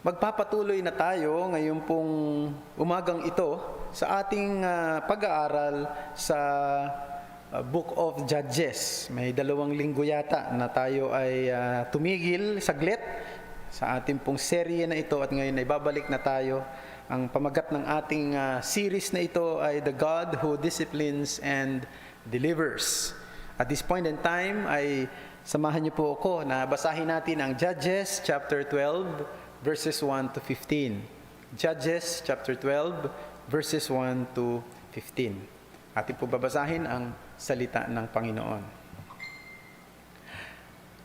Magpapatuloy na tayo ngayon pong umagang ito sa ating pag-aaral sa Book of Judges. May 2 linggo yata na tayo ay tumigil saglit sa ating pong serye na ito at ngayon ay babalik na tayo. Ang pamagat ng ating series na ito ay The God Who Disciplines and Delivers. At this point in time ay samahan niyo po ako na basahin natin ang Judges chapter 12 verses 1 to 15. Judges chapter 12 verses 1 to 15. Atin po babasahin ang salita ng Panginoon.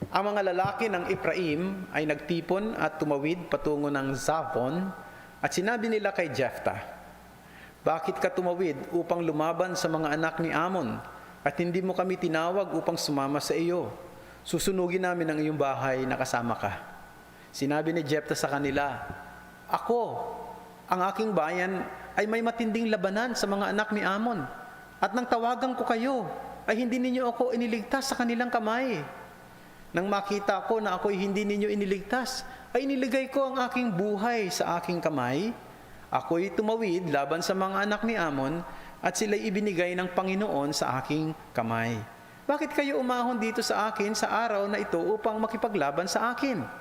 Ang mga lalaki ng Ephraim ay nagtipon at tumawid patungo ng Zavon at sinabi nila kay Jephthah, "Bakit ka tumawid upang lumaban sa mga anak ni Ammon at hindi mo kami tinawag upang sumama sa iyo? Susunugin namin ang iyong bahay na kasama ka." Sinabi ni Jephthah sa kanila, "Ako, ang aking bayan ay may matinding labanan sa mga anak ni Ammon. At nang tawagan ko kayo, ay hindi ninyo ako iniligtas sa kanilang kamay. Nang makita ko na ako'y hindi ninyo iniligtas, ay iniligay ko ang aking buhay sa aking kamay. Ako'y tumawid laban sa mga anak ni Ammon at sila'y ibinigay ng Panginoon sa aking kamay. Bakit kayo umahon dito sa akin sa araw na ito upang makipaglaban sa akin?"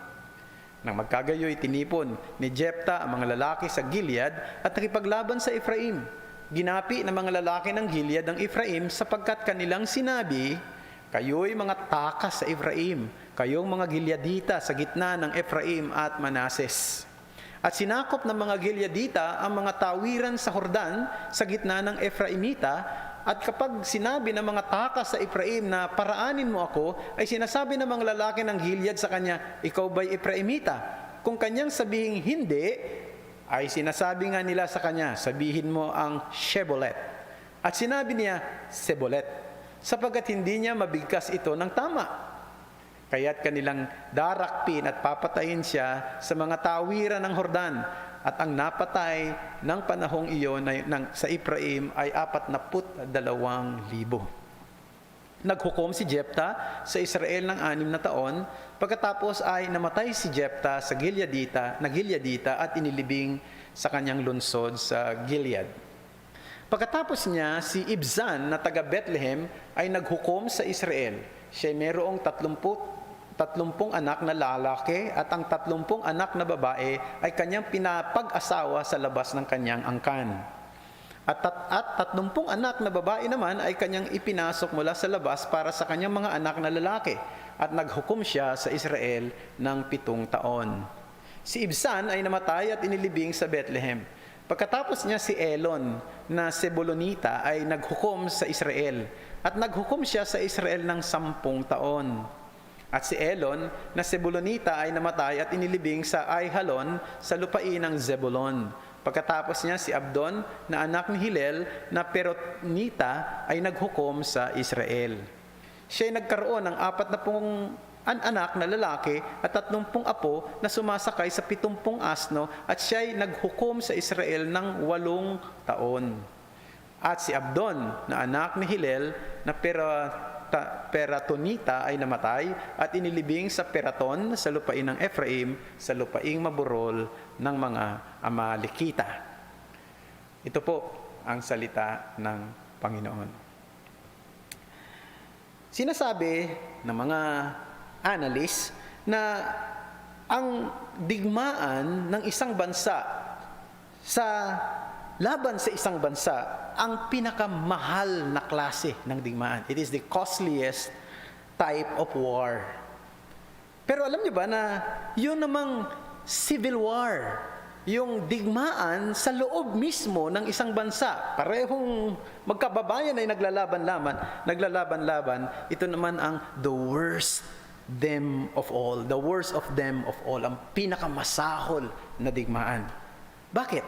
Nang magkagayoy, tinipon ni Jephthah ang mga lalaki sa Gilead at nakipaglaban sa Ephraim. Ginapi ng mga lalaki ng Gilead ang Ephraim sapagkat kanilang sinabi, "Kayo'y mga takas sa Ephraim, kayong mga Gileadita sa gitna ng Ephraim at Manases." At sinakop ng mga Gileadita ang mga tawiran sa Jordan sa gitna ng Ephraimita. At kapag sinabi ng mga takas sa Ephraim na paraanin mo ako, ay sinasabi ng mga lalaki ng Gilead sa kanya, "Ikaw ba'y Ephraimita?" Kung kanyang sabihing hindi, ay sinasabi nga nila sa kanya, "Sabihin mo ang Shebolet." At sinabi niya, "Sebolet," sapagkat hindi niya mabigkas ito ng tama. Kaya't kanilang darakpin at papatayin siya sa mga tawiran ng Jordan. At ang napatay ng panahong iyon sa Ephraim ay 42,000. Naghukom si Jephthah sa Israel ng 6 na taon. Pagkatapos ay namatay si Jephthah sa Gileadita at inilibing sa kanyang lungsod sa Gilead. Pagkatapos niya, si Ibzan na taga Bethlehem ay naghukom sa Israel. Siya mayroong 30 anak na lalaki at ang 30 anak na babae ay kanyang pinapag-asawa sa labas ng kanyang angkan. At 30 anak na babae naman ay kanyang ipinasok mula sa labas para sa kanyang mga anak na lalaki. At naghukom siya sa Israel ng 7 taon. Si Ibzan ay namatay at inilibing sa Bethlehem. Pagkatapos niya, si Elon na Sebulonita ay naghukom sa Israel. At naghukom siya sa Israel ng 10 taon. At si Elon na Sebulonita ay namatay at inilibing sa Aijalon sa lupain ng Zebulon. Pagkatapos niya, si Abdon na anak ni Hillel na Peronita ay naghukom sa Israel. Siya ay nagkaroon ng 40 anak na lalaki at 30 apo na sumasakay sa 70 asno at siya ay naghukom sa Israel ng 8 taon. At si Abdon na anak ni Hillel na Peratonita ay namatay at inilibing sa Peraton sa lupain ng Ephraim sa lupaing maburol ng mga Amalekita. Ito po ang salita ng Panginoon. Sinasabi ng mga analyst na ang digmaan ng isang bansa sa laban sa isang bansa ang pinakamahal na klase ng digmaan. It is the costliest type of war. Pero alam niyo ba na yun namang civil war, yung digmaan sa loob mismo ng isang bansa, parehong magkababayan ay naglalaban-laban, ito naman ang the worst of them all, ang pinakamasahol na digmaan. Bakit?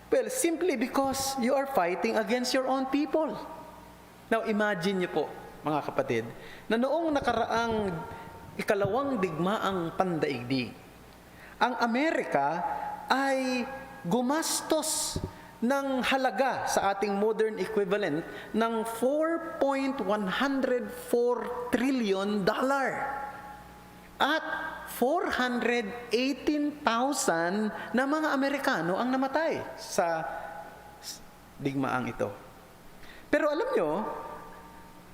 Well, simply because you are fighting against your own people. Now, imagine niyo po, mga kapatid, na noong nakaraang 2 digmaang pandaigdig, ang Amerika ay gumastos ng halaga sa ating modern equivalent ng $4.104 trillion. At 418,000 na mga Amerikano ang namatay sa digmaang ito. Pero alam nyo,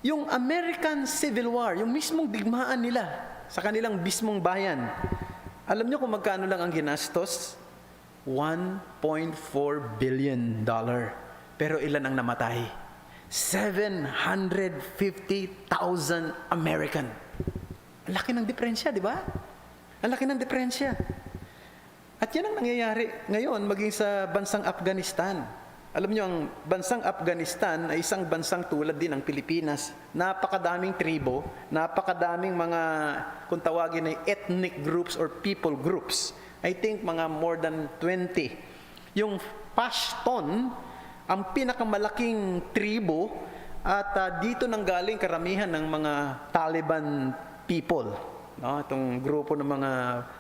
yung American Civil War, yung mismong digmaan nila sa kanilang mismong bayan, alam nyo kung magkano lang ang ginastos? $1.4 billion. Pero ilan ang namatay? 750,000 American. Ang laki ng diferensya, di ba? Ang laki ng diferensya. At yan ang nangyayari ngayon maging sa bansang Afghanistan. Alam niyo, ang bansang Afghanistan ay isang bansang tulad din ng Pilipinas. Napakadaming tribo, napakadaming mga, kung tawagin ay ethnic groups or people groups. I think mga more than 20. Yung Pashtun, ang pinakamalaking tribo, at dito nanggaling karamihan ng mga Taliban people. No? Itong grupo ng mga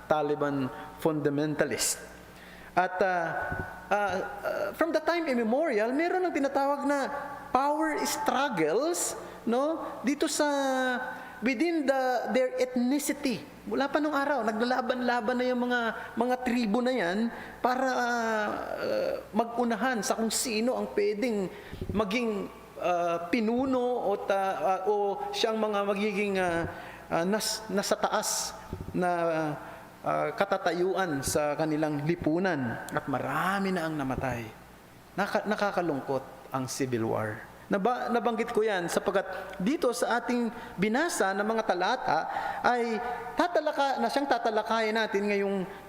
Taliban fundamentalist. At from the time immemorial, meron ng tinatawag na power struggles, no? Dito sa within their ethnicity. Mula pa nung araw, naglalaban-laban na yung mga tribo na yan para mag-unahan sa kung sino ang pwedeng maging pinuno o siyang mga magiging nasa taas na katatayuan sa kanilang lipunan, at marami na ang namatay. Nakakalungkot ang Civil War. Nabanggit ko yan sapagkat dito sa ating binasa ng mga talata ay siyang tatalakayin natin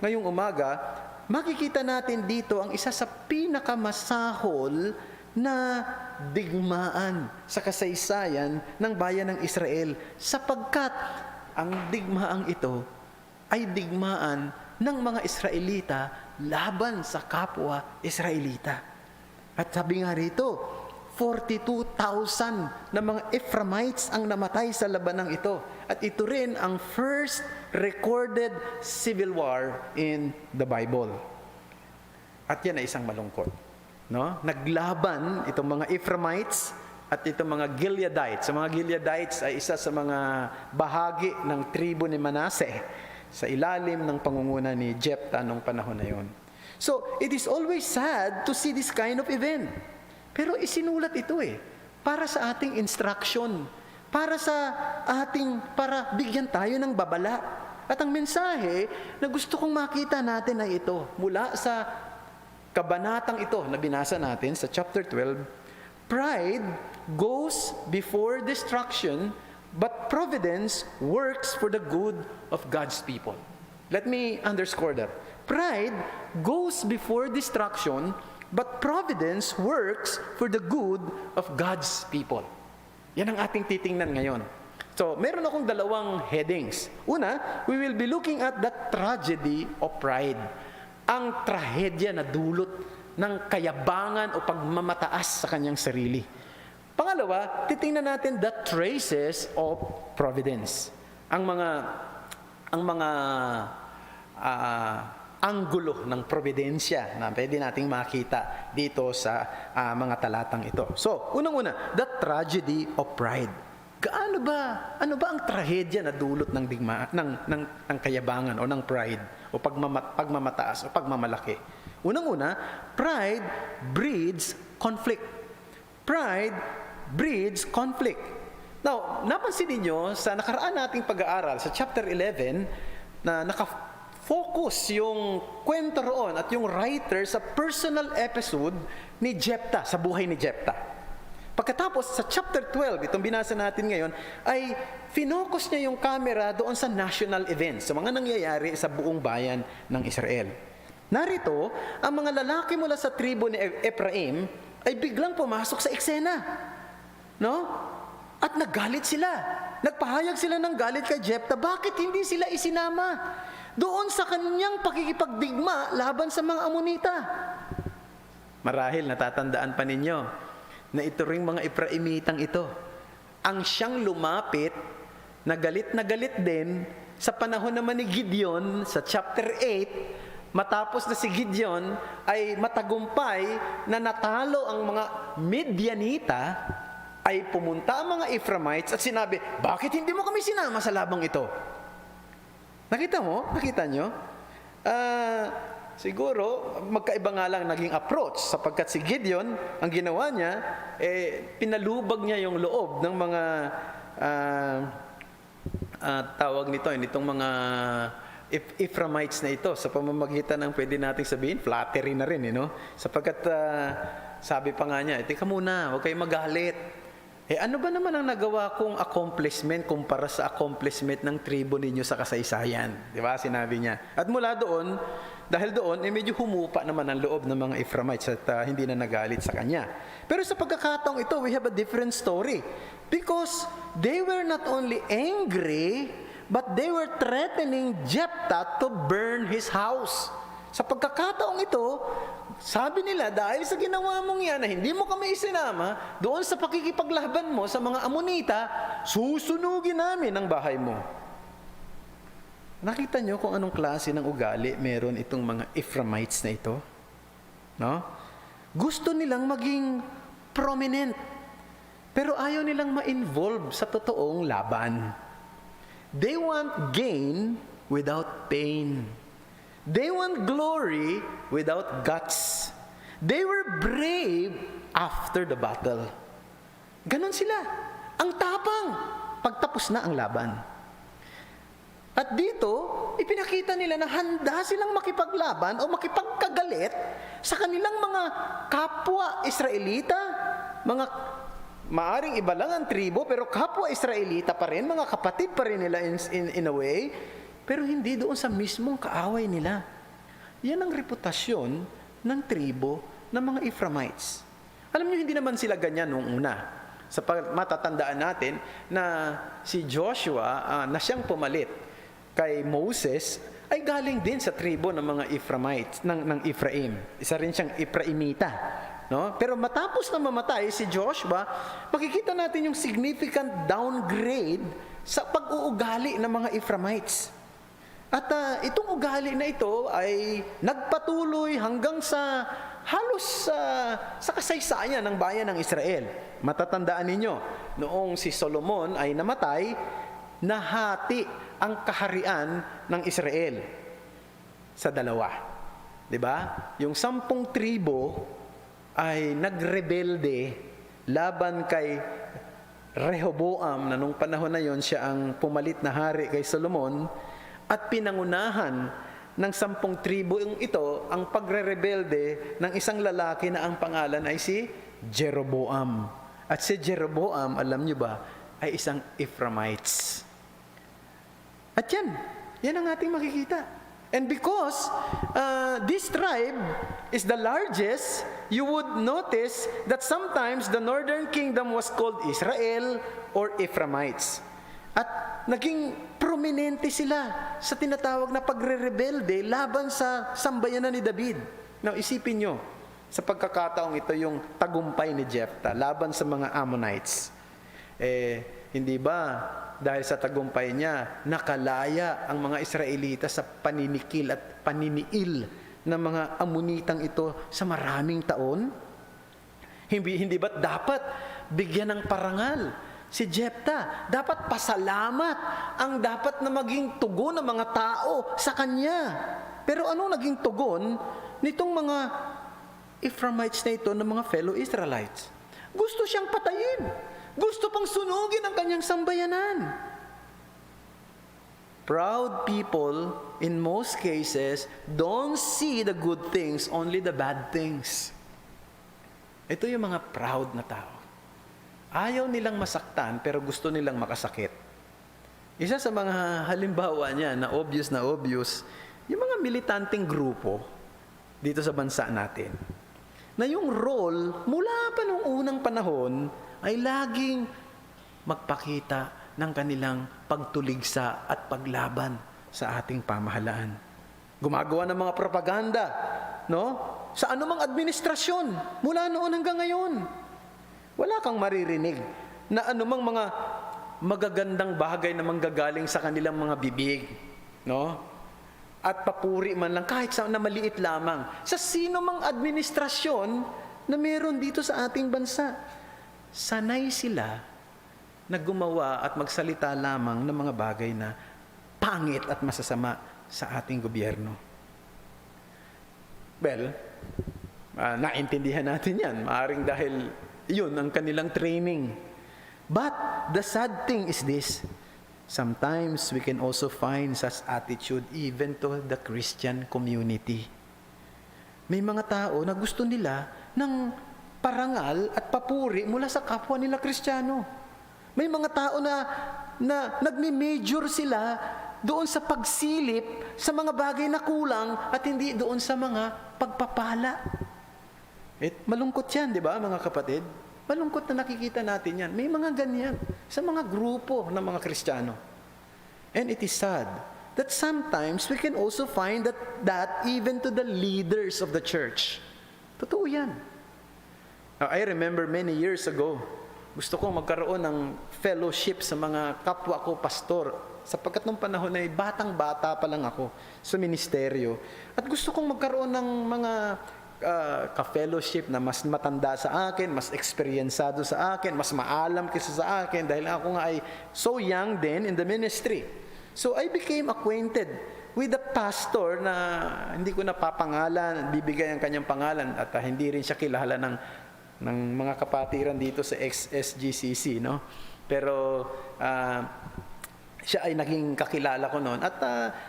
ngayong umaga. Makikita natin dito ang isa sa pinakamasahol na digmaan sa kasaysayan ng bayan ng Israel, sapagkat ang digmaang ito ay digmaan ng mga Israelita laban sa kapwa Israelita. At sabi nga rito, 42,000 na mga Ephraimites ang namatay sa labanang ito. At ito rin ang first recorded civil war in the Bible. At yan ay isang malungkot. No? Naglaban itong mga Ephraimites at itong mga Gileadites. Sa mga Gileadites ay isa sa mga bahagi ng tribo ni Manasseh sa ilalim ng pangunguna ni Jephthah nung panahon na yon. So, it is always sad to see this kind of event. Pero isinulat ito para sa ating instruction, para bigyan tayo ng babala. At ang mensahe na gusto kong makita natin ay ito, mula sa kabanatang ito na binasa natin sa chapter 12, pride goes before destruction, but providence works for the good of God's people. Let me underscore that. Pride goes before destruction, but providence works for the good of God's people. Yan ang ating titingnan ngayon. So, meron akong dalawang headings. Una, we will be looking at the tragedy of pride. Ang trahedya na dulot ng kayabangan o pagmamataas sa kanyang sarili. Pangalawa, titingnan natin the traces of providence. Ang mga anggulo ng providensya na pwede nating makita dito sa mga talatang ito. So, unang-una, the tragedy of pride. Ano ba ang trahedya na dulot ng ng kayabangan o ng pride o pagmamataas o pagmamalaki? Unang-una, pride breeds conflict. Pride breeds conflict. Now, napansin niyo sa nakaraan nating pag-aaral sa chapter 11 na focus yung kwento roon at yung writer sa personal episode ni Jephthah, sa buhay ni Jephthah. Pagkatapos sa chapter 12, itong binasa natin ngayon, ay finokus niya yung camera doon sa national events, sa mga nangyayari sa buong bayan ng Israel. Narito, ang mga lalaki mula sa tribo ni Ephraim ay biglang pumasok sa eksena. No? At naggalit sila. Nagpahayag sila ng galit kay Jephthah. Bakit hindi sila isinama doon sa kanyang pakikipagdigma laban sa mga Amonita? Marahil natatandaan pa ninyo na ito ring mga Ephraimitan ito ang siyang lumapit na galit din sa panahon naman ni Gideon sa chapter 8, matapos na si Gideon ay matagumpay na natalo ang mga Midianita, ay pumunta ang mga Ephraimites at sinabi, bakit hindi mo kami sinama sa labang ito? Nakita mo? Nakita nyo? Siguro, magkaiba nga lang naging approach sapagkat si Gideon, ang ginawa niya, pinalubag niya yung loob ng mga tawag nito, itong mga Ephraimites na ito sa pamamagitan ng pwede nating sabihin, flattery na rin, sapagkat sabi pa nga niya, teka muna, huwag kayong magalit. Ano ba naman ang nagawa kong accomplishment kumpara sa accomplishment ng tribo ninyo sa kasaysayan? Di ba? Sinabi niya. At mula doon, dahil doon, medyo humupa naman ang loob ng mga Ephraimites at hindi na nagalit sa kanya. Pero sa pagkakataong ito, we have a different story. Because they were not only angry, but they were threatening Jephthah to burn his house. Sa pagkakataong ito, sabi nila, dahil sa ginawa mong yan na hindi mo kami isinama, doon sa pakikipaglaban mo sa mga Amonita, susunugin namin ang bahay mo. Nakita nyo kung anong klase ng ugali meron itong mga Ephraimites na ito? No? Gusto nilang maging prominent, pero ayaw nilang ma-involve sa totoong laban. They want gain without pain. They want glory without guts. They were brave after the battle. Ganon sila. Ang tapang pagtapos na ang laban. At dito, ipinakita nila na handa silang makipaglaban o makipagkagalit sa kanilang mga kapwa Israelita, mga maaring iba lang ang tribo, pero kapwa Israelita pa rin, mga kapatid pa rin nila in a way, pero hindi doon sa mismong kaaway nila. Yan ang reputasyon ng tribo ng mga Ephraimites. Alam niyo, hindi naman sila ganyan noong una. Matatandaan natin na si Joshua na siyang pumalit kay Moses ay galing din sa tribo ng mga Ephraimites, ng Ephraim. Isa rin siyang Ephraimita. No? Pero matapos na mamatay si Joshua, makikita natin yung significant downgrade sa pag-uugali ng mga Ephraimites. At itong ugali na ito ay nagpatuloy hanggang sa halos sa kasaysayan ng bayan ng Israel. Matatandaan ninyo, noong si Solomon ay namatay, nahati ang kaharian ng Israel sa dalawa. 'Di ba? Yung 10 tribo ay nagrebelde laban kay Rehoboam na nung panahon na yon siya ang pumalit na hari kay Solomon, at pinangunahan ng 10 tribo ito ang pagre-rebelde ng isang lalaki na ang pangalan ay si Jeroboam. At si Jeroboam, alam niyo ba, ay isang Ephraimites. At yan ang ating makikita. And because this tribe is the largest, you would notice that sometimes the northern kingdom was called Israel or Ephraimites. At naging prominente sila sa tinatawag na pagre-rebelde laban sa sambayanan ni David. Now, isipin nyo, sa pagkakataong ito yung tagumpay ni Jephthah laban sa mga Ammonites. Hindi ba dahil sa tagumpay niya, nakalaya ang mga Israelita sa paninikil at paniniil ng mga Ammonitang ito sa maraming taon? Hindi ba dapat bigyan ng parangal si Jephthah? Dapat pasalamat ang dapat na maging tugon ng mga tao sa kanya. Pero anong naging tugon nitong mga Ephraimites na ito ng mga fellow Israelites? Gusto siyang patayin. Gusto pang sunugin ang kanyang sambayanan. Proud people, in most cases, don't see the good things, only the bad things. Ito yung mga proud na tao. Ayaw nilang masaktan, pero gusto nilang makasakit. Isa sa mga halimbawa niya na obvious, yung mga militanteng grupo dito sa bansa natin, na yung role, mula pa nung unang panahon, ay laging magpakita ng kanilang pagtuligsa at paglaban sa ating pamahalaan. Gumagawa ng mga propaganda, no? Sa anumang administrasyon, mula noon hanggang ngayon. Wala kang maririnig na anumang mga magagandang bagay na manggagaling sa kanilang mga bibig, no? At papuri man lang kahit sa na maliit lamang sa sino mang administrasyon na meron dito sa ating bansa. Sanay sila na gumawa at magsalita lamang ng mga bagay na pangit at masasama sa ating gobyerno. Well, naintindihan natin yan. Maaring dahil yun ang kanilang training. But the sad thing is this, sometimes we can also find such attitude even to the Christian community. May mga tao na gusto nila ng parangal at papuri mula sa kapwa nila Kristiyano. May mga tao na nagme-major sila doon sa pagsilip sa mga bagay na kulang at hindi doon sa mga pagpapala. Malungkot yan, di ba mga kapatid? Malungkot na nakikita natin yan. May mga ganyan sa mga grupo ng mga Kristiyano. And it is sad that sometimes we can also find that even to the leaders of the church. Totoo yan. I remember many years ago, gusto kong magkaroon ng fellowship sa mga kapwa ko pastor. Sapagkat nung panahon na batang-bata pa lang ako sa ministeryo. At gusto kong magkaroon ng mga ka-fellowship na mas matanda sa akin, mas eksperyensado sa akin, mas maalam kaysa sa akin dahil ako nga ay so young then in the ministry. So I became acquainted with the pastor na hindi ko napapangalan, bibigay ang kanyang pangalan at hindi rin siya kilala ng mga kapatiran dito sa SGCC, no? Pero siya ay naging kakilala ko noon. At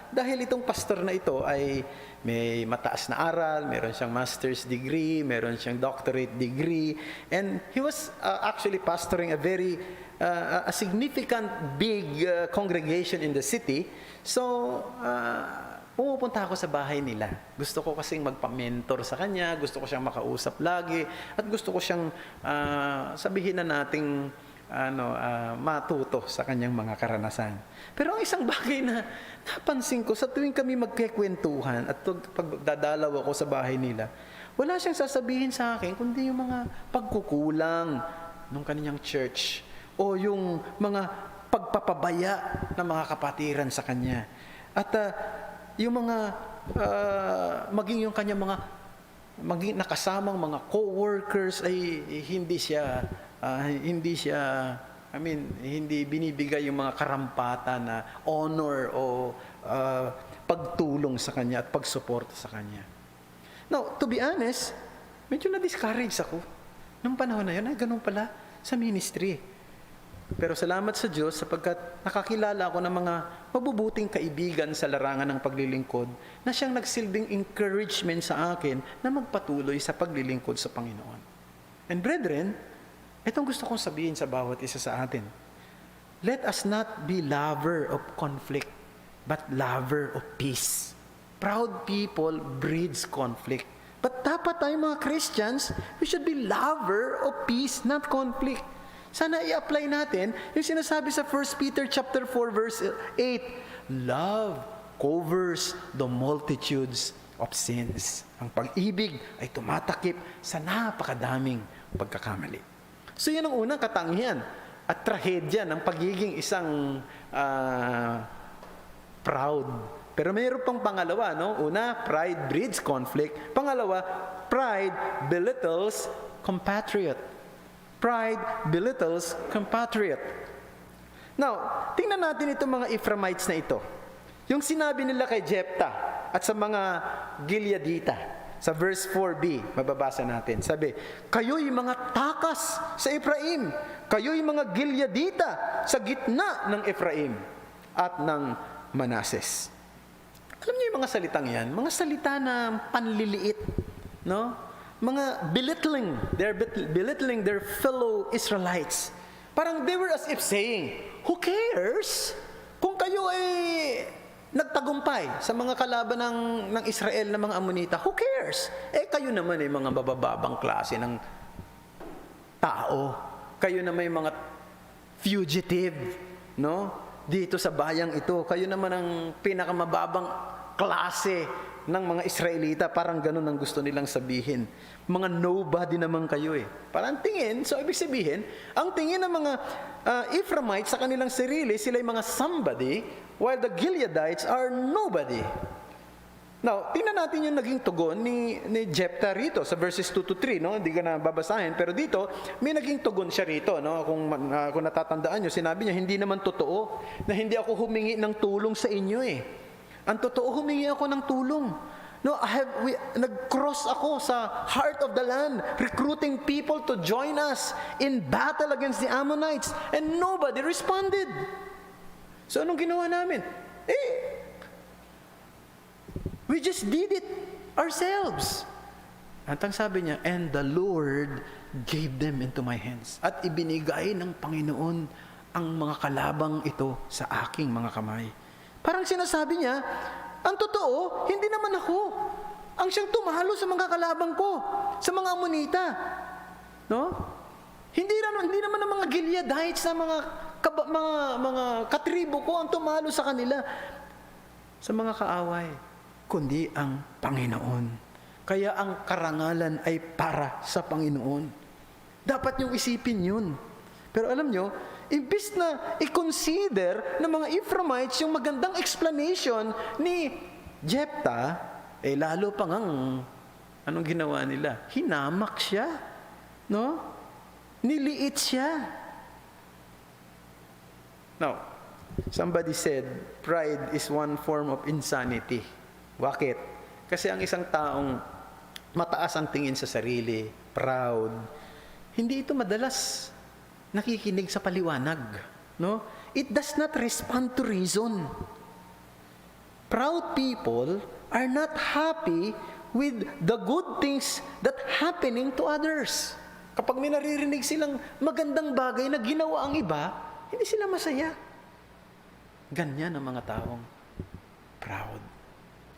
dahil itong pastor na ito ay may mataas na aral, meron siyang master's degree, meron siyang doctorate degree, and he was actually pastoring a very a significant big congregation in the city. So, pumupunta ako sa bahay nila. Gusto ko kasing magpa-mentor sa kanya, gusto ko siyang makausap lagi, at gusto ko siyang sabihin na nating matuto sa kanyang mga karanasan. Pero ang isang bagay na napansin ko sa tuwing kami magkikwentuhan at pagdadalaw ako sa bahay nila, wala siyang sasabihin sa akin kundi yung mga pagkukulang ng kanyang church o yung mga pagpapabaya ng mga kapatiran sa kanya. At yung mga maging yung kanyang mga nakasamang mga co-workers ay hindi binibigay yung mga karampatan na honor o pagtulong sa kanya at pagsuporta sa kanya. Now, to be honest, medyo na-discourage ako. Nung panahon na yun, ay ganun pala sa ministry. Pero salamat sa Diyos sapagkat nakakilala ako ng mga mabubuting kaibigan sa larangan ng paglilingkod na siyang nagsilbing encouragement sa akin na magpatuloy sa paglilingkod sa Panginoon. And brethren, itong gusto kong sabihin sa bawat isa sa atin. Let us not be lover of conflict, but lover of peace. Proud people breeds conflict. But dapat tayo mga Christians, we should be lover of peace, not conflict. Sana i-apply natin yung sinasabi sa 1 Peter chapter 4 verse 8. Love covers the multitudes of sins. Ang pag-ibig ay tumatakip sa napakadaming pagkakamali. So yan ang unang katangian at trahedya ng pagiging isang proud. Pero mayroon pang pangalawa, no? Una, pride breeds conflict. Pangalawa, pride belittles compatriot. Pride belittles compatriot. Now, tingnan natin itong mga Ephraimites na ito. Yung sinabi nila kay Jephthah at sa mga Gileadita. Sa verse 4b, mababasa natin. Sabi, kayo'y mga takas sa Ephraim. Kayo'y mga Gileadita sa gitna ng Ephraim at ng Manases. Alam niyo yung mga salitang yan? Mga salita na panliliit, no? Mga belittling their fellow Israelites. Parang they were as if saying, who cares kung kayo ay nagtagumpay sa mga kalaban ng Israel na mga Amonita? Who cares? Kayo naman ay mga bababang klase ng tao. Kayo naman ay mga fugitive, no? Dito sa bayang ito, kayo naman ang pinakamababang klase ng mga Israelita. Parang ganun ang gusto nilang sabihin. Mga nobody naman kayo eh. Parang tingin, so ibig sabihin, ang tingin ng mga Ephraimites sa kanilang sarili, sila yung mga somebody, while the Gileadites are nobody. Now, tingnan natin yung naging tugon ni Jephthah rito sa verses 2 to 3, no? Hindi ko na babasahin, pero dito may naging tugon siya rito, no? Kung natatandaan niyo, sinabi niya, hindi naman totoo na hindi ako humingi ng tulong sa inyo eh. Ang totoo, humingi ako ng tulong. No, nag-cross ako sa heart of the land, recruiting people to join us in battle against the Ammonites, and nobody responded. So anong ginawa namin? We just did it ourselves. At ang sabi niya, and the Lord gave them into my hands. At ibinigay ng Panginoon ang mga kalabang ito sa aking mga kamay. Parang sinasabi niya, ang totoo, hindi naman ako ang siyang tumalo sa mga kalabang ko, sa mga Ammonita. No? Hindi naman ang mga Gileadites na mga katribo ko ang tumalo sa kanila, sa mga kaaway, kundi ang Panginoon. Kaya ang karangalan ay para sa Panginoon. Dapat niyong isipin yun. Pero alam nyo, imbis na i-consider ng mga Ephraimites yung magandang explanation ni Jephthah, lalo pa ngang, anong ginawa nila? Hinamak siya. No? Niliit siya. Now, somebody said, pride is one form of insanity. Bakit? Kasi ang isang taong mataas ang tingin sa sarili, proud, hindi ito madalas nakikinig sa paliwanag. No? It does not respond to reason. Proud people are not happy with the good things that happening to others. Kapag may naririnig silang magandang bagay na ginawa ang iba, hindi sila masaya. Ganyan ang mga taong proud.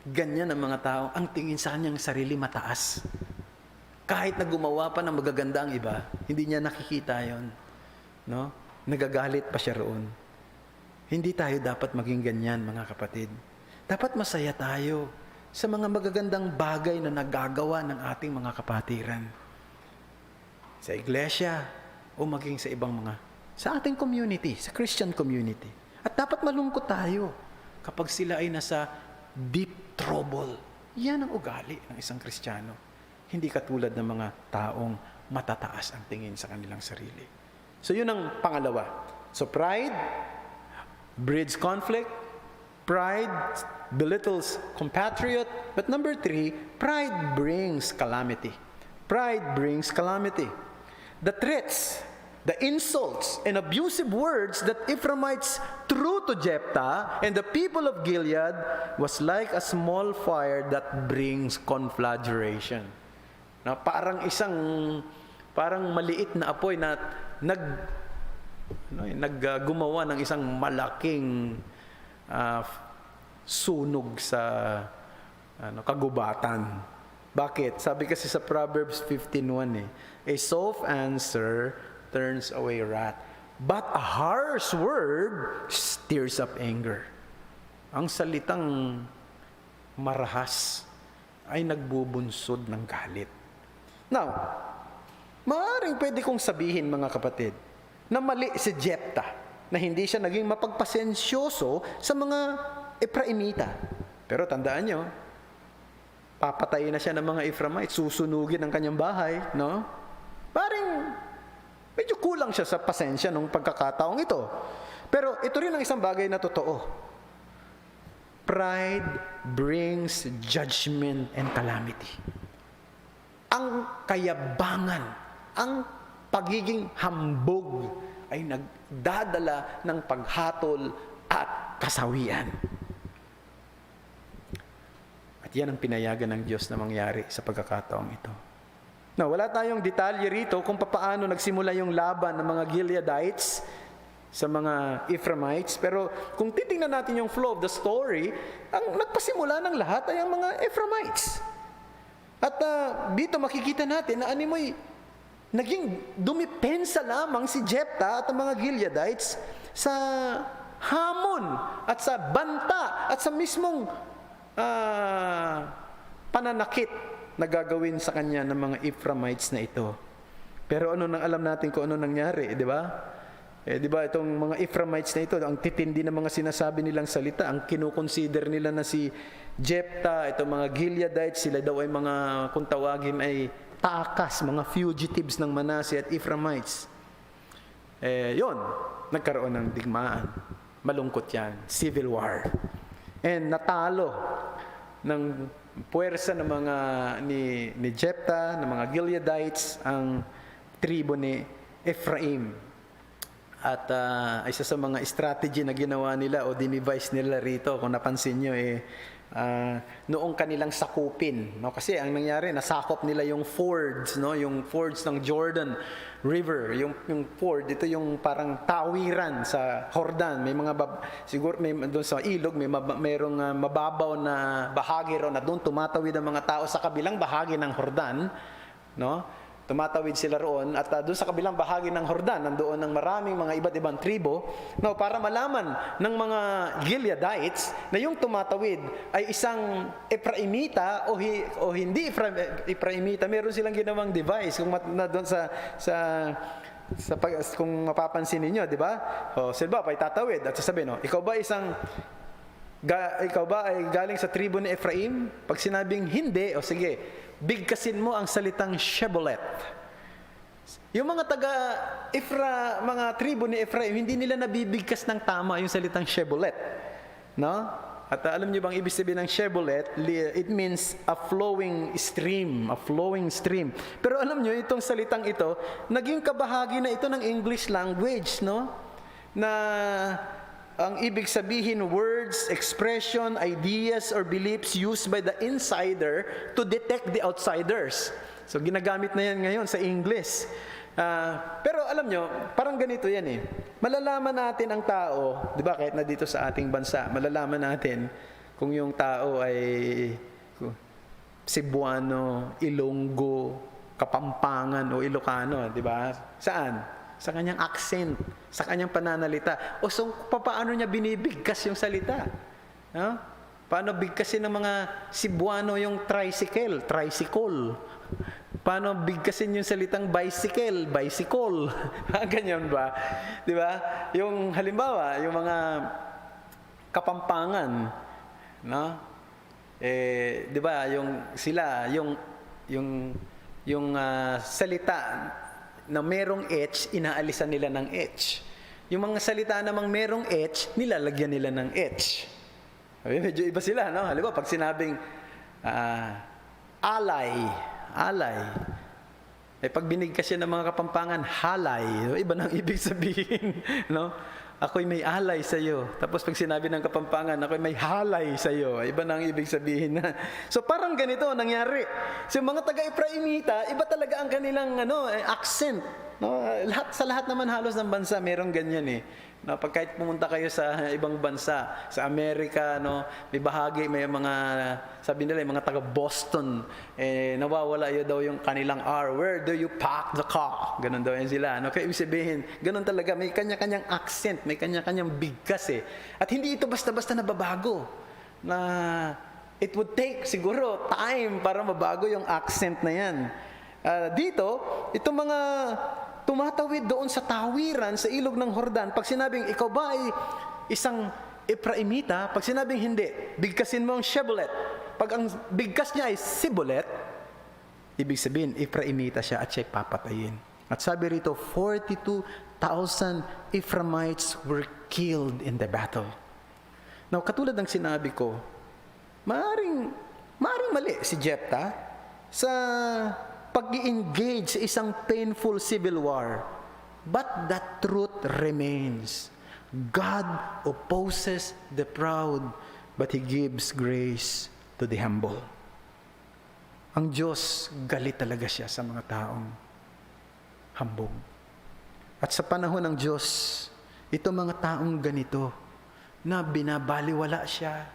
Ganyan ang mga tao, ang tingin sa kanyang sarili mataas. Kahit na gumawa pa ng magaganda ang iba, hindi niya nakikita yon. No? Nagagalit pa siya roon. Hindi tayo dapat maging ganyan, mga kapatid. Dapat masaya tayo sa mga magagandang bagay na nagagawa ng ating mga kapatiran. Sa iglesia o maging sa ibang sa ating community, sa Christian community. At dapat malungkot tayo kapag sila ay nasa deep trouble. Yan ang ugali ng isang Kristiyano. Hindi katulad ng mga taong matataas ang tingin sa kanilang sarili. So yun ang pangalawa. So pride breeds conflict. Pride belittles compatriot. But number 3, pride brings calamity. Pride brings calamity. The threats, the insults, and abusive words that Ephraimites threw to Jephthah and the people of Gilead was like a small fire that brings conflagration. Na parang maliit na apoy na gumawa ng isang malaking sunog sa kagubatan. Bakit? Sabi kasi sa Proverbs 15:1 a soft answer turns away wrath, but a harsh word stirs up anger. Ang salitang marahas ay nagbubunsod ng galit. Now, maaaring pwede kong sabihin, mga kapatid, na mali si Jephthah, na hindi siya naging mapagpasensyoso sa mga Ephraimita. Pero tandaan nyo, papatayin na siya ng mga Ephraimites, susunugin ang kanyang bahay, no? Parang medyo kulang siya sa pasensya nung pagkakataong ito. Pero ito rin ang isang bagay na totoo. Pride brings judgment and calamity. Ang kayabangan, ang pagiging hambog ay nagdadala ng paghatol at kasawian. At yan ang pinayagan ng Diyos na mangyari sa pagkakataong ito. Now, wala tayong detalye rito kung paano nagsimula yung laban ng mga Gileadites sa mga Ephraimites. Pero kung titingnan natin yung flow of the story, ang nagpasimula ng lahat ay ang mga Ephraimites. At dito makikita natin na naging dumipensa lamang si Jephthah at ang mga Gileadites sa hamon at sa banta at sa mismong pananakit na gagawin sa kanya ng mga Ephraimites na ito. Pero alam natin kung ano nangyari, di ba? Di ba itong mga Ephraimites na ito, ang titindi ng mga sinasabi nilang salita, ang kinukonsider nila na si Jephthah, itong mga Gileadites, sila daw ay mga, kung tawagin ay taakas, mga fugitives ng Manasseh at Ephraimites. Yon, nagkaroon ng digmaan. Malungkot yan, civil war. And natalo ng puwersa ng mga ni Jephthah, ng mga Gileadites, ang tribo ni Ephraim. At isa sa mga strategy na ginawa nila o dinevise nila rito, kung napansin nyo, noong kanilang sakupin. No? Kasi ang nangyari, nasakop nila yung fords, no? Yung fords ng Jordan River. Yung ford, ito yung parang tawiran sa Jordan. May mga, siguro may, doon sa ilog, mayroong mababaw na bahagi ro na doon tumatawid ang mga tao sa kabilang bahagi ng Jordan. No? Tumatawid sila roon at doon sa kabilang bahagi ng Jordan, nandoon ng maraming mga iba't ibang tribo, no, para malaman ng mga Gileadites na yung tumatawid ay isang Ephraimita o hindi Ephraimita. Meron silang ginawang device kung doon kung mapapansin niyo, di ba? Sila pa itatawid at sasabihin, ikaw ba ay galing sa tribo ni Ephraim? Pag sinabing hindi, sige, bigkasin mo ang salitang Shebolet. Yung mga mga tribo ni Ephraim, hindi nila nabibigkas ng tama yung salitang Shebolet. No? At alam niyo bang ibig sabihin ng Shebolet? It means a flowing stream, a flowing stream. Pero alam niyo, itong salitang ito, naging kabahagi na ito ng English language, no? Na ang ibig sabihin, words, expression, ideas, or beliefs used by the insider to detect the outsiders. So, ginagamit na yan ngayon sa English. Pero alam nyo, parang ganito yan Malalaman natin ang tao, di ba, kahit na dito sa ating bansa, malalaman natin kung yung tao ay Cebuano, Ilonggo, Kapampangan, o Ilocano, di ba? Saan? Sa kanyang accent, sa kanyang pananalita. So, paano niya binibigkas yung salita? No? Paano bigkasin ng mga Cebuano yung tricycle? Paano bigkasin yung salitang bicycle? Ganyan ba? Di ba? Yung halimbawa, yung mga Kapampangan, no? Di ba, yung salita na merong H, inaalisan nila ng H. Yung mga salita namang merong H, nilalagyan nila ng H. Medyo iba sila, no? Halimbawa, pag sinabing alay. Pag binigkas yan ng mga Kapampangan, halay. Iba nang ibig sabihin, no? Ako'y may alay sa iyo. Tapos pag sinabi ng Kapampangan, ako'y may halay sa iyo. Iba nang ibig sabihin na. So parang ganito nangyari. So mga taga-Ephraimita, iba talaga ang kanilang accent. No? Sa lahat naman halos ng bansa, merong ganyan No, pag kahit pumunta kayo sa ibang bansa, sa Amerika, no, may bahagi, may mga, sabi nila, mga taga-Boston, nawawala yun daw yung kanilang R. Where do you park the car? Ganun daw yan sila. No? Kaya ibig sabihin, ganun talaga, may kanya-kanyang accent, may kanya-kanyang bigkas At hindi ito basta-basta nababago. Na it would take siguro time para mabago yung accent na yan. Dito, itong mga tumatawid doon sa tawiran, sa ilog ng Jordan, pag sinabing, ikaw ba ay isang Ephraimita? Pag sinabing hindi, bigkasin mo ang Shebolet. Pag ang bigkas niya ay Sibolet, ibig sabihin, Ephraimita siya at siya'y papatayin. At sabi rito, 42,000 Ephraimites were killed in the battle. Now, katulad ng sinabi ko, maaring mali si Jephthah sa pag-i-engage sa isang painful civil war. But the truth remains. God opposes the proud, but He gives grace to the humble. Ang Diyos, galit talaga siya sa mga taong hambog. At sa panahon ng Diyos, ito mga taong ganito, na binabaliwala siya,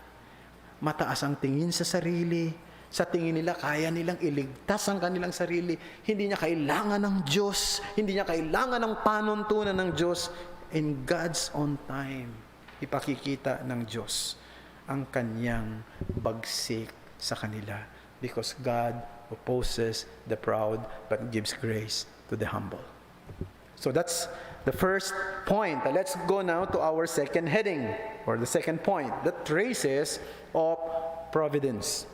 mataas ang tingin sa sarili, sa tingin nila, kaya nilang iligtas ang kanilang sarili. Hindi niya kailangan ng Diyos. Hindi niya kailangan ng panuntunan ng Diyos. In God's own time, ipakikita ng Diyos ang kanyang bagsik sa kanila. Because God opposes the proud but gives grace to the humble. So that's the first point. Let's go now to our second heading, or the second point, the traces of providence.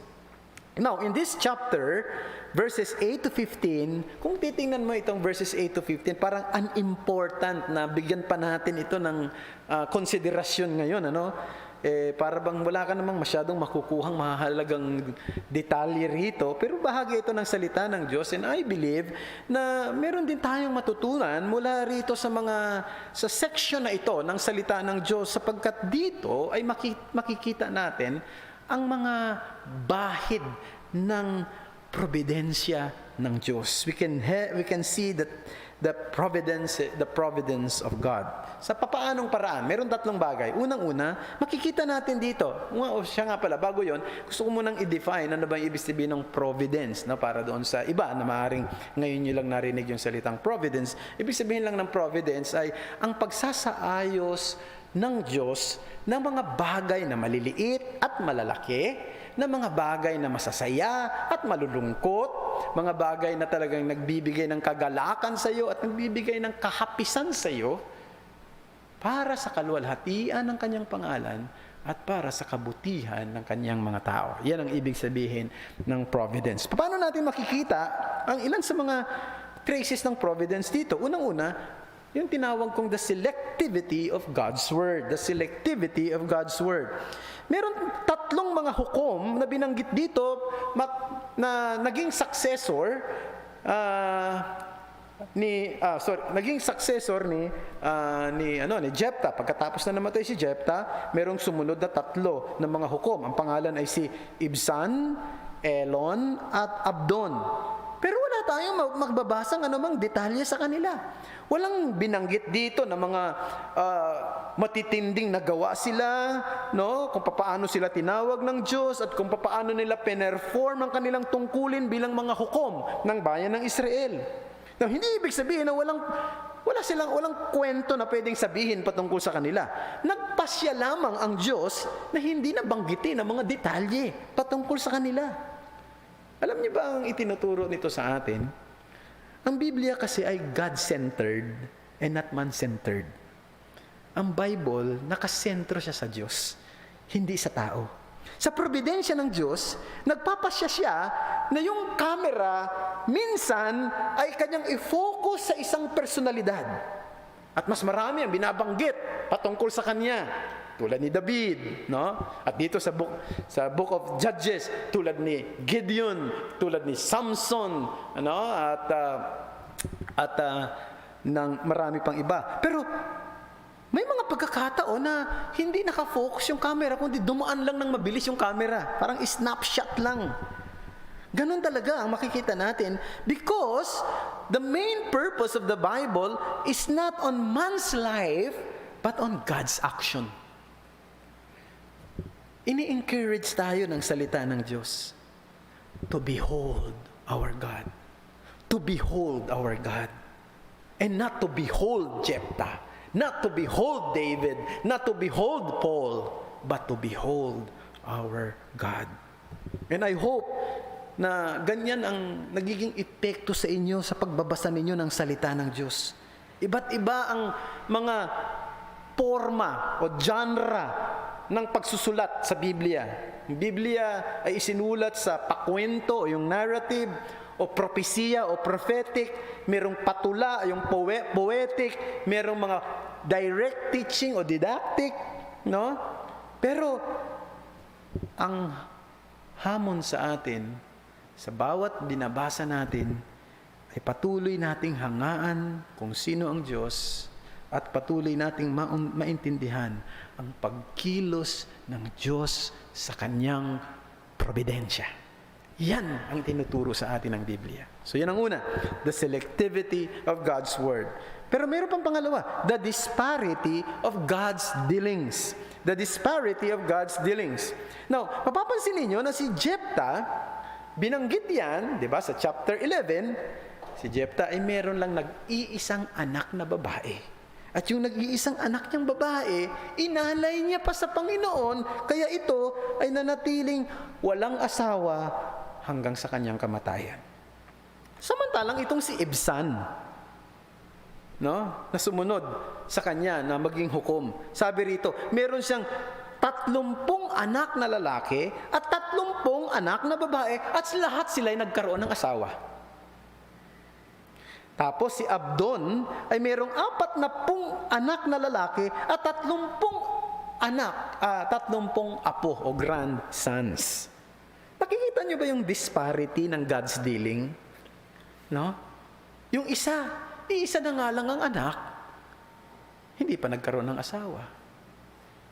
Now, in this chapter, verses 8 to 15, kung titingnan mo itong verses 8 to 15, parang unimportant na bigyan pa natin ito ng konsiderasyon ngayon, ano? Para bang wala ka namang masyadong makukuhang mahalagang detalye rito, pero bahagi ito ng salita ng Diyos, and I believe na meron din tayong matutunan mula rito sa section na ito ng salita ng Diyos, sapagkat dito ay makikita natin ang mga bahid ng probidensya ng Diyos. We can see that the providence of God. Sa papaanong paraan? Meron tatlong bagay. Unang-una, makikita natin dito. Siya nga pala, bago yon, gusto ko munang i-define ano ba yung ibig sabihin ng providence, no? Para doon sa iba na maaaring ngayon nyo lang narinig yung salitang providence. Ibig sabihin lang ng providence ay ang pagsasaayos ng Diyos ng mga bagay na maliliit at malalaki, na mga bagay na masasaya at malulungkot, mga bagay na talagang nagbibigay ng kagalakan sa iyo at nagbibigay ng kahapisan sa iyo para sa kaluwalhatian ng kanyang pangalan at para sa kabutihan ng kanyang mga tao. Yan ang ibig sabihin ng providence. Paano natin makikita ang ilan sa mga traces ng providence dito? Unang-una, yung tinawag kong the selectivity of God's Word. The selectivity of God's Word. Meron tatlong mga hukom na binanggit dito na naging successor naging successor ni Jephthah. Pagkatapos na namatay si Jephthah, merong sumunod na tatlo ng mga hukom. Ang pangalan ay si Ibzan, Elon, at Abdon. Pero wala tayong magbabasang anumang detalye sa kanila. Walang binanggit dito na mga matitinding nagawa sila, no? Kung paano sila tinawag ng Diyos at kung paano nila penerform ang kanilang tungkulin bilang mga hukom ng bayan ng Israel. Now, hindi ibig sabihin na walang kwento na pwedeng sabihin patungkol sa kanila. Nagpasya lamang ang Diyos na hindi nabanggitin ang mga detalye patungkol sa kanila. Alam niyo ba ang itinuturo nito sa atin? Ang Biblia kasi ay God-centered and not man-centered. Ang Bible, nakasentro siya sa Diyos, hindi sa tao. Sa providensya ng Diyos, nagpapasya siya na yung camera minsan ay kanyang i-focus sa isang personalidad. At mas marami ang binabanggit patungkol sa kanya. Tulad ni David, no? At dito sa book of Judges, tulad ni Gideon, tulad ni Samson, ano? At ng marami pang iba. Pero may mga pagkakataon na hindi nakafocus yung camera, kundi dumaan lang ng mabilis yung camera. Parang snapshot lang. Ganun talaga ang makikita natin, because the main purpose of the Bible is not on man's life, but on God's action. Ini-encourage tayo ng salita ng Diyos to behold our God. To behold our God. And not to behold Jephthah. Not to behold David. Not to behold Paul. But to behold our God. And I hope na ganyan ang nagiging epekto sa inyo sa pagbabasa ninyo ng salita ng Diyos. Iba't iba ang mga forma o genre ng pagsusulat sa Biblia. Yung Biblia ay isinulat sa pakwento o yung narrative o propesiya o prophetic, merong patula, yung poetic, merong mga direct teaching o didactic, no? Pero ang hamon sa atin, sa bawat binabasa natin, ay patuloy nating hangaan kung sino ang Diyos at patuloy nating maintindihan ang pagkilos ng Diyos sa kanyang probidensya. Yan ang tinuturo sa atin ng Biblia. So yan ang una, the selectivity of God's Word. Pero meron pang pangalawa, the disparity of God's dealings. The disparity of God's dealings. Now, mapapansin niyo na si Jephthah, binanggit yan, di ba, sa chapter 11, si Jephthah ay meron lang nag-iisang anak na babae. At yung nag-iisang anak niyang babae, inalay niya pa sa Panginoon, kaya ito ay nanatiling walang asawa hanggang sa kanyang kamatayan. Samantalang itong si Ibzan, no? Na sumunod sa kanya na maging hukom. Sabi rito, meron siyang 30 anak na lalaki at 30 anak na babae at lahat sila ay nagkaroon ng asawa. Tapos si Abdon ay merong 40 anak na lalaki at 30 apo o grandsons. Nakikita niyo ba yung disparity ng God's dealing? No? Yung isa na nga lang ang anak, hindi pa nagkaroon ng asawa.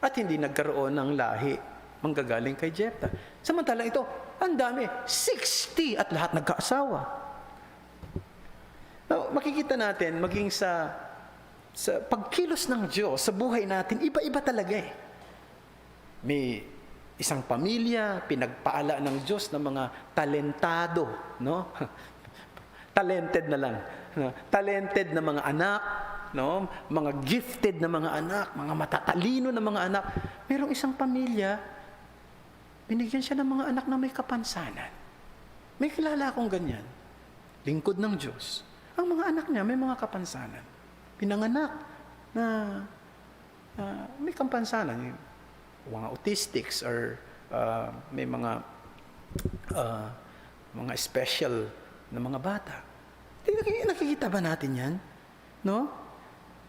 At hindi nagkaroon ng lahi manggagaling kay Jephthah. Samantalang ito, ang dami, 60 at lahat nagkaasawa. Now, makikita natin, maging sa pagkilos ng Diyos, sa buhay natin, iba-iba talaga eh. May isang pamilya, pinagpaala ng Diyos ng mga talentado, no? Talented na lang. No? Talented na mga anak, no? Mga gifted na mga anak, mga matatalino na mga anak. Merong isang pamilya, binigyan siya ng mga anak na may kapansanan. May kilala akong ganyan. Lingkod ng Diyos. Ang mga anak niya may mga kapansanan. Pinanganak na may kapansanan. Mga autistics or may mga special na mga bata. Nakikita ba natin yan? No?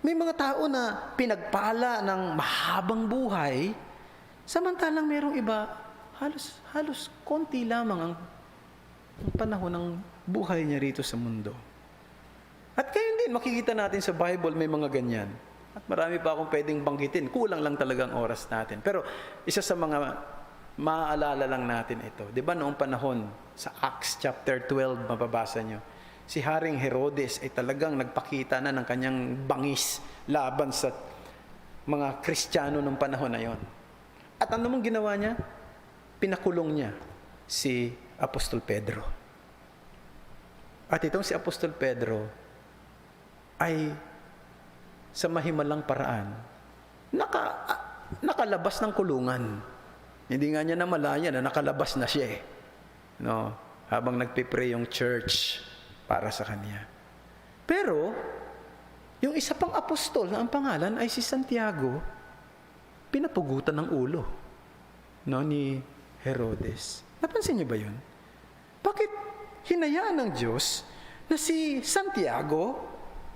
May mga tao na pinagpala ng mahabang buhay, samantalang merong iba, halos konti lamang ang panahon ng buhay niya rito sa mundo. At kayo din, makikita natin sa Bible may mga ganyan. At marami pa akong pwedeng banggitin. Kulang lang talagang oras natin. Pero isa sa mga maaalala lang natin ito. Di ba noong panahon, sa Acts chapter 12, mababasa nyo, si Haring Herodes ay talagang nagpakita na ng kanyang bangis laban sa mga Kristiyano ng panahon na yon. At ano mong ginawa niya? Pinakulong niya si Apostol Pedro. At itong si Apostol Pedro ay sa mahimalang paraan nakalabas ng kulungan. Hindi nga niya namalaya na nakalabas na siya eh. No? Habang nagpipray yung church para sa kanya. Pero, yung isa pang apostol na ang pangalan ay si Santiago, pinapugutan ng ulo, no, ni Herodes. Napansin niyo ba yun? Bakit hinayaan ng Diyos na si Santiago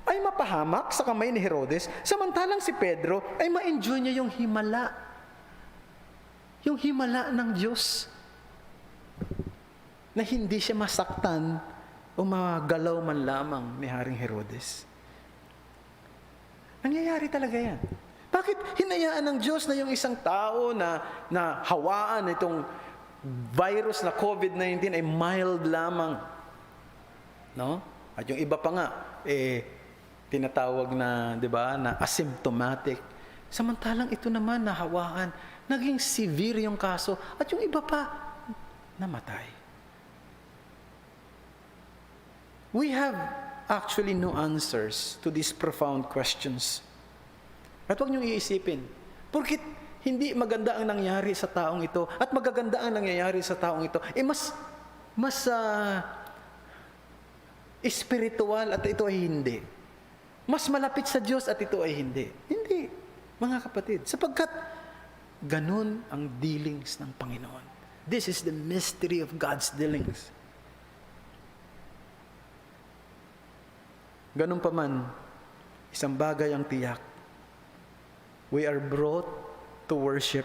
ay mapahamak sa kamay ni Herodes, samantalang si Pedro ay ma-enjoy niya yung himala. Yung himala ng Diyos. Na hindi siya masaktan o magalaw man lamang ni Haring Herodes. Nangyayari talaga yan. Bakit hinayaan ng Diyos na yung isang tao na hawaan itong virus na COVID-19 ay mild lamang? No? At yung iba pa nga, tinatawag na, 'di ba, na asymptomatic. Samantalang ito naman nahawaan, naging severe yung kaso at yung iba pa namatay. We have actually no answers to these profound questions. At huwag niyong iisipin, porkit hindi maganda ang nangyari sa taong ito at magaganda ang nangyayari sa taong ito, mas espiritual at ito ay hindi. Mas malapit sa Diyos at ito ay hindi. Hindi, mga kapatid. Sapagkat ganun ang dealings ng Panginoon. This is the mystery of God's dealings. Ganun pa man, isang bagay ang tiyak. We are brought to worship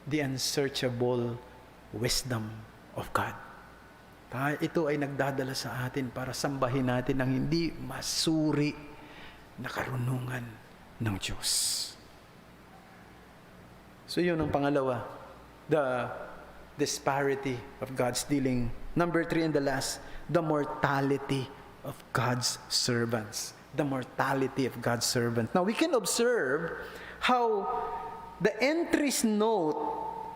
the unsearchable wisdom of God. Ito ay nagdadala sa atin para sambahin natin ang hindi masuri na karunungan ng Diyos. So yun ang pangalawa, the disparity of God's dealing. Number 3 and the last, the mortality of God's servants. The mortality of God's servants. Now we can observe how the entries note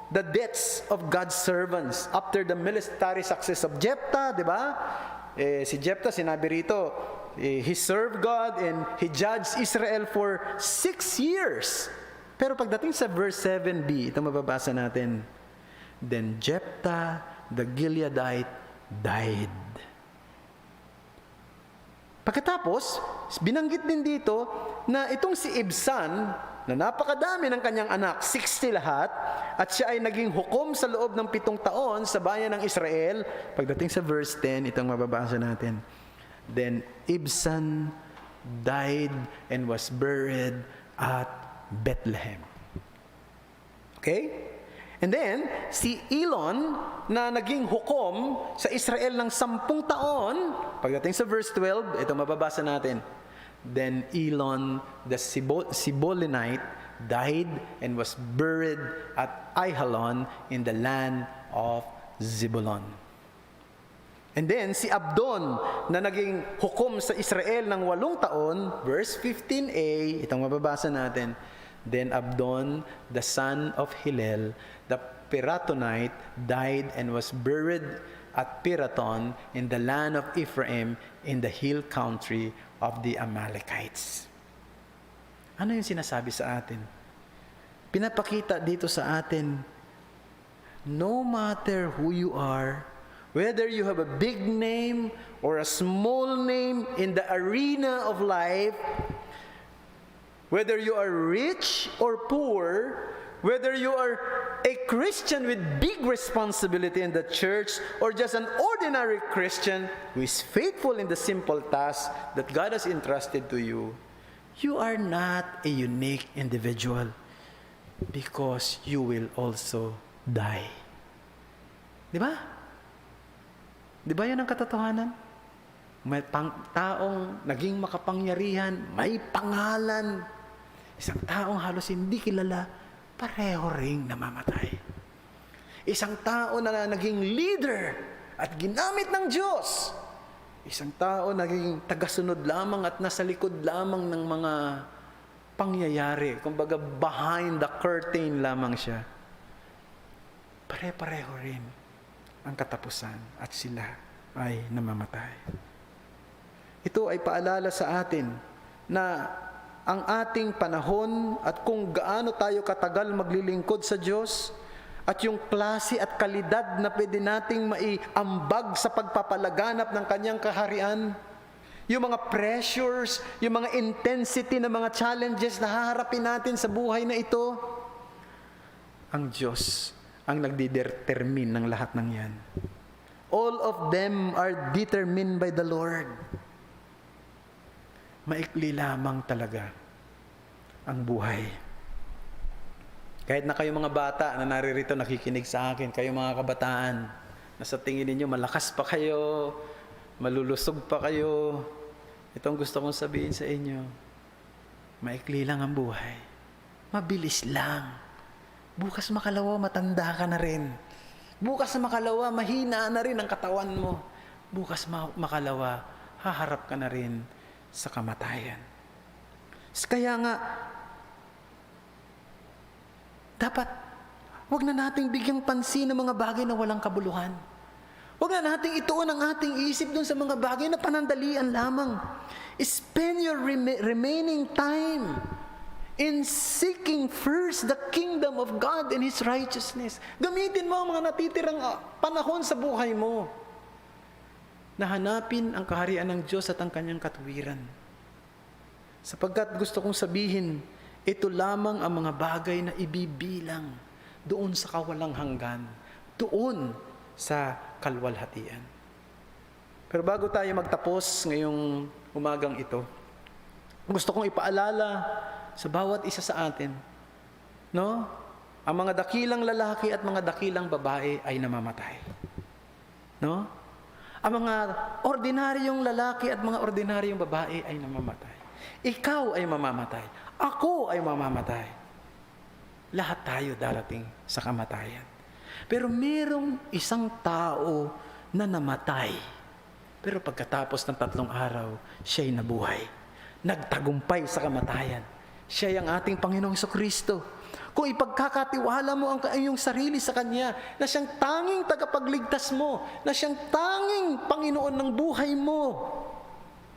the deaths of God's servants after the military success of Jephthah, di ba? Si Jephthah, sinabi rito, he served God and he judged Israel for 6 years. Pero pagdating sa verse 7b, ito mababasa natin, then Jephthah the Gileadite died. Pagkatapos, binanggit din dito na itong si Ibzan, na napakadami ng kanyang anak, 60 lahat, at siya ay naging hukom sa loob ng 7 taon sa bayan ng Israel. Pagdating sa verse 10, itong mababasa natin. Then Ibzan died and was buried at Bethlehem. Okay? And then, si Elon, na naging hukom sa Israel ng 10 taon, pagdating sa verse 12, ito mababasa natin. Then Elon, the Sibolonite, died and was buried at Aijalon in the land of Zebulon. And then, si Abdon, na naging hukom sa Israel ng 8 taon, verse 15a, itong mababasa natin. Then Abdon, the son of Hillel, the Piratonite, died and was buried at Piraton in the land of Ephraim in the hill country of the Amalekites. Ano yung sinasabi sa atin? Pinapakita dito sa atin, no matter who you are, whether you have a big name or a small name in the arena of life, whether you are rich or poor, whether you are a Christian with big responsibility in the church or just an ordinary Christian who is faithful in the simple task that God has entrusted to you, you are not a unique individual because you will also die. Di ba? Di ba yan ang katotohanan? May taong naging makapangyarihan, may pangalan. Isang taong halos hindi kilala, pareho ring namamatay. Isang tao na naging leader at ginamit ng Diyos. Isang tao naging tagasunod lamang at nasa likod lamang ng mga pangyayari. Kumbaga behind the curtain lamang siya. Pare-pareho rin ang katapusan at sila ay namamatay. Ito ay paalala sa atin na ang ating panahon at kung gaano tayo katagal maglilingkod sa Diyos at yung klase at kalidad na pwede nating maiambag sa pagpapalaganap ng Kanyang kaharian, yung mga pressures, yung mga intensity ng mga challenges na haharapin natin sa buhay na ito, ang Diyos ang nagdedetermine ng lahat ng yan. All of them are determined by the Lord. Maikli lamang talaga ang buhay. Kahit na kayo mga bata na naririto nakikinig sa akin, kayo mga kabataan, na sa tingin ninyo malakas pa kayo, malulusog pa kayo, itong gusto kong sabihin sa inyo, maikli lang ang buhay. Mabilis lang. Bukas makalawa, matanda ka na rin. Bukas makalawa, mahina na rin ang katawan mo. Bukas makalawa, haharap ka na rin sa kamatayan. Kaya nga, dapat, wag na nating bigyang pansin ng mga bagay na walang kabuluhan. Wag na nating ituon ang ating isip dun sa mga bagay na panandalian lamang. Spend your remaining time in seeking first the kingdom of God and His righteousness. Gamitin mo ang mga natitirang panahon sa buhay mo na hanapin ang kaharian ng Diyos at ang Kanyang katuwiran. Sapagkat gusto kong sabihin, ito lamang ang mga bagay na ibibilang doon sa kawalang hanggan, doon sa kalwalhatian. Pero bago tayo magtapos ngayong umagang ito, gusto kong ipaalala sa bawat isa sa atin, no? Ang mga dakilang lalaki at mga dakilang babae ay namamatay. No? Ang mga ordinaryong lalaki at mga ordinaryong babae ay namamatay. Ikaw ay mamamatay. Ako ay mamamatay. Lahat tayo darating sa kamatayan. Pero merong isang tao na namatay. Pero pagkatapos ng 3 araw, siya'y nabuhay. Nagtagumpay sa kamatayan. Siya ang ating Panginoong Jesucristo. Kung ipagkakatiwala mo ang iyong sarili sa Kanya, na siyang tanging tagapagligtas mo, na siyang tanging Panginoon ng buhay mo,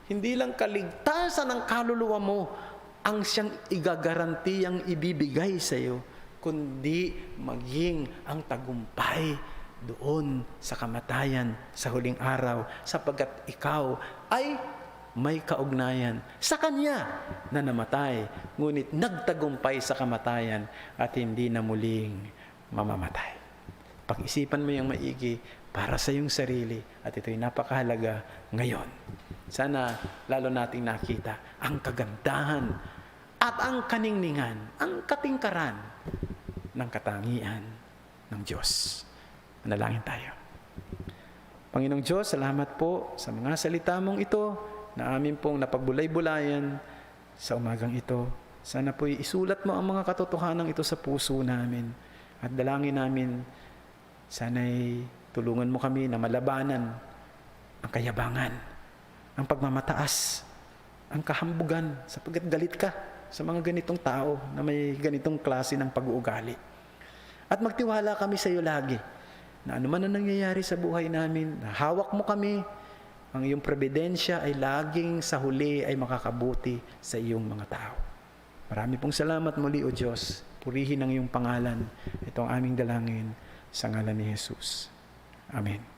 hindi lang kaligtasan ng kaluluwa mo ang siyang igagarantiyang ibibigay sa iyo, kundi maging ang tagumpay doon sa kamatayan sa huling araw, sapagkat ikaw ay may kaugnayan sa Kanya na namatay, ngunit nagtagumpay sa kamatayan at hindi na muling mamamatay. Pag-isipan mo yung maigi para sa iyong sarili at ito'y napakahalaga ngayon. Sana lalo nating nakita ang kagandahan at ang kaningningan, ang katingkaran ng katangian ng Diyos. Manalangin tayo. Panginoong Diyos, salamat po sa mga salita mong ito na amin pong napagbulay-bulayan sa umagang ito. Sana po'y isulat mo ang mga katotohanan ito sa puso namin. At dalangin namin, sana'y tulungan mo kami na malabanan ang kayabangan, ang pagmamataas, ang kahambugan, sapagkat galit ka sa mga ganitong tao na may ganitong klase ng pag-uugali. At magtiwala kami sa iyo lagi na anuman ang nangyayari sa buhay namin, na hawak mo kami, ang iyong probidensya ay laging sa huli ay makakabuti sa iyong mga tao. Marami pong salamat muli, O Diyos. Purihin ang iyong pangalan. Ito ang aming dalangin sa ngalan ni Jesus. Amen.